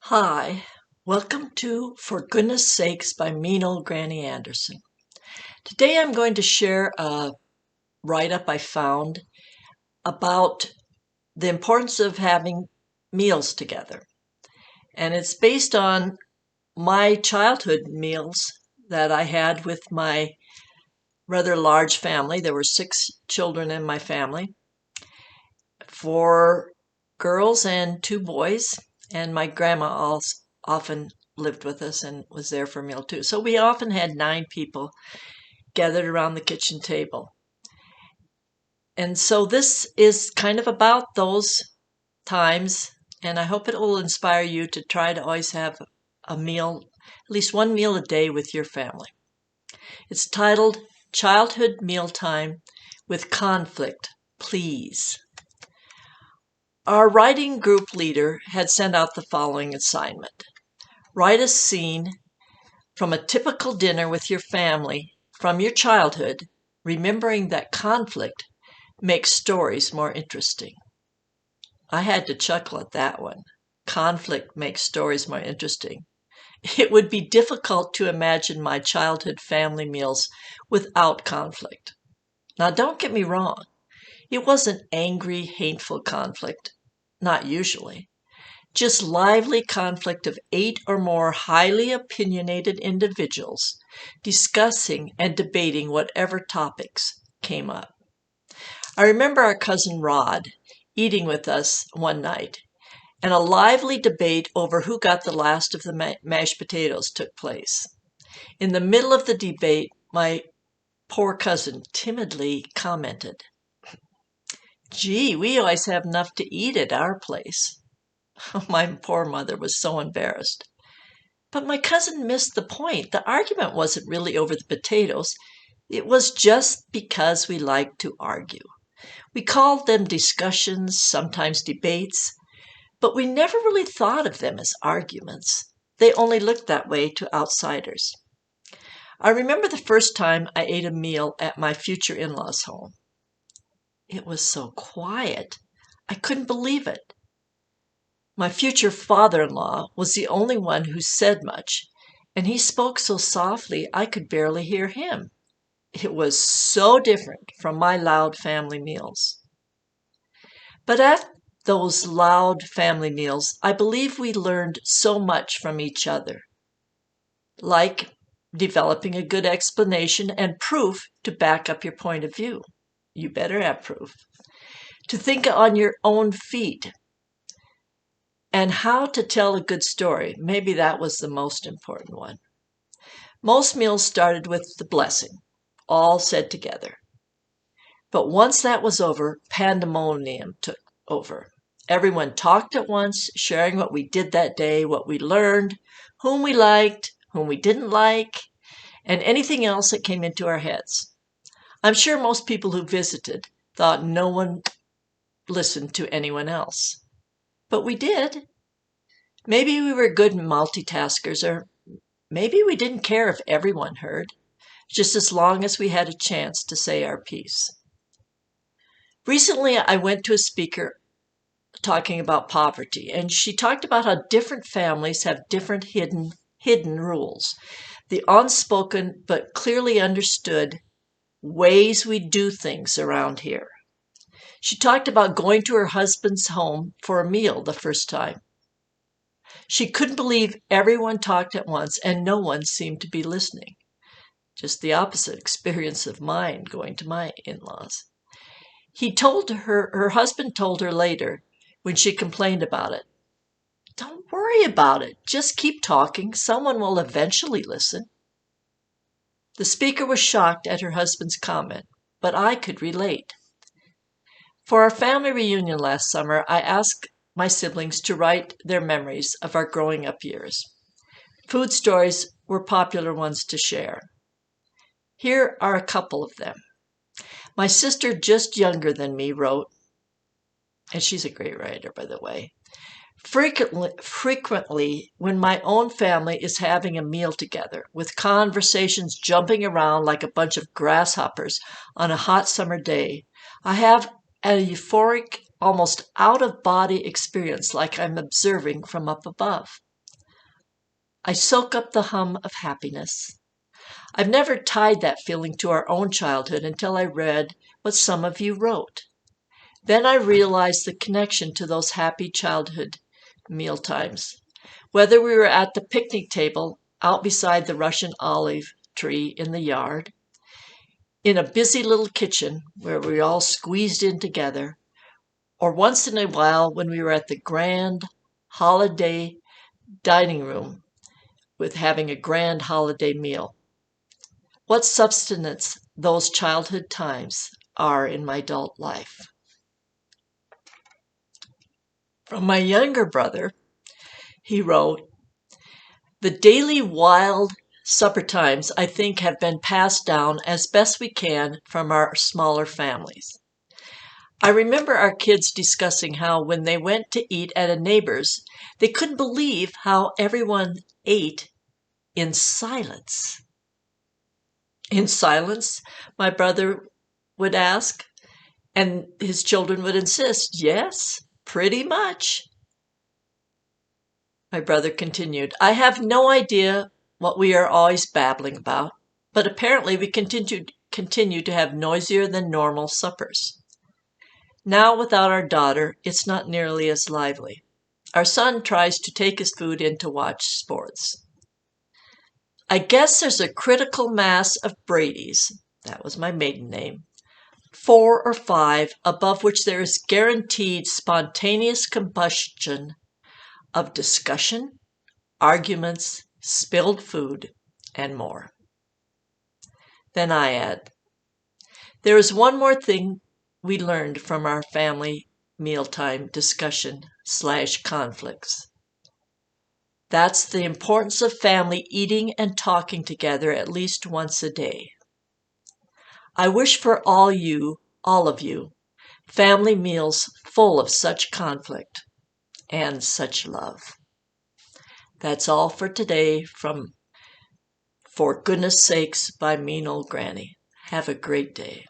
Hi, welcome to For Goodness Sakes by Mean Old Granny Anderson. Today I'm going to share a write-up I found about the importance of having meals together. And it's based on my childhood meals that I had with my rather large family. There were 6 children in my family, 4 girls and 2 boys, and my grandma often lived with us and was there for a meal too. So we often had 9 people gathered around the kitchen table. And so this is kind of about those times, and I hope it will inspire you to try to always have a meal, at least one meal a day with your family. It's titled Childhood Mealtime with Conflict, Please. Our writing group leader had sent out the following assignment. Write a scene from a typical dinner with your family from your childhood, remembering that conflict makes stories more interesting. I had to chuckle at that one. Conflict makes stories more interesting. It would be difficult to imagine my childhood family meals without conflict. Now, don't get me wrong. It wasn't angry, hateful conflict. Not usually. Just lively conflict of 8 or more highly opinionated individuals discussing and debating whatever topics came up. I remember our cousin Rod eating with us one night, and a lively debate over who got the last of the mashed potatoes took place. In the middle of the debate, my poor cousin timidly commented, "Gee, we always have enough to eat at our place." My poor mother was so embarrassed. But my cousin missed the point. The argument wasn't really over the potatoes. It was just because we liked to argue. We called them discussions, sometimes debates, but we never really thought of them as arguments. They only looked that way to outsiders. I remember the first time I ate a meal at my future in-laws' home. It was so quiet. I couldn't believe it. My future father-in-law was the only one who said much, and he spoke so softly I could barely hear him. It was so different from my loud family meals. But at those loud family meals, I believe we learned so much from each other, like developing a good explanation and proof to back up your point of view. You better have proof. To think on your own feet, and how to tell a good story. Maybe that was the most important one. Most meals started with the blessing, all said together. But once that was over, pandemonium took over. Everyone talked at once, sharing what we did that day, what we learned, whom we liked, whom we didn't like, and anything else that came into our heads. I'm sure most people who visited thought no one listened to anyone else. But we did. Maybe we were good multitaskers, or maybe we didn't care if everyone heard, just as long as we had a chance to say our piece. Recently, I went to a speaker talking about poverty, and she talked about how different families have different hidden rules, the unspoken but clearly understood ways we do things around here. She talked about going to her husband's home for a meal the first time. She couldn't believe everyone talked at once and no one seemed to be listening. Just the opposite experience of mine going to my in-laws. Her husband told her later, when she complained about it, "Don't worry about it. Just keep talking. Someone will eventually listen." The speaker was shocked at her husband's comment, but I could relate. For our family reunion last summer, I asked my siblings to write their memories of our growing up years. Food stories were popular ones to share. Here are a couple of them. My sister, just younger than me, wrote, and she's a great writer, by the way, frequently when my own family is having a meal together, with conversations jumping around like a bunch of grasshoppers on a hot summer day, I have a euphoric, almost out-of-body experience like I'm observing from up above. I soak up the hum of happiness. I've never tied that feeling to our own childhood until I read what some of you wrote. Then I realized the connection to those happy childhood meal times. Whether we were at the picnic table out beside the Russian olive tree in the yard, in a busy little kitchen where we all squeezed in together, or once in a while when we were at the grand holiday dining room with having a grand holiday meal. What substance those childhood times are in my adult life. From my younger brother, he wrote, "The daily wild supper times, I think, have been passed down as best we can from our smaller families. I remember our kids discussing how when they went to eat at a neighbor's, they couldn't believe how everyone ate in silence." In silence, my brother would ask, and his children would insist, "Yes, pretty much." My brother continued, "I have no idea what we are always babbling about, but apparently we continue to have noisier than normal suppers. Now, without our daughter, it's not nearly as lively. Our son tries to take his food in to watch sports. I guess there's a critical mass of Brady's," that was my maiden name, "4 or 5, above which there is guaranteed spontaneous combustion of discussion, arguments, spilled food, and more." Then I add, there is one more thing we learned from our family mealtime discussion/conflicts. That's the importance of family eating and talking together at least once a day. I wish for all of you, family meals full of such conflict and such love. That's all for today from For Goodness Sakes by Mean Old Granny. Have a great day.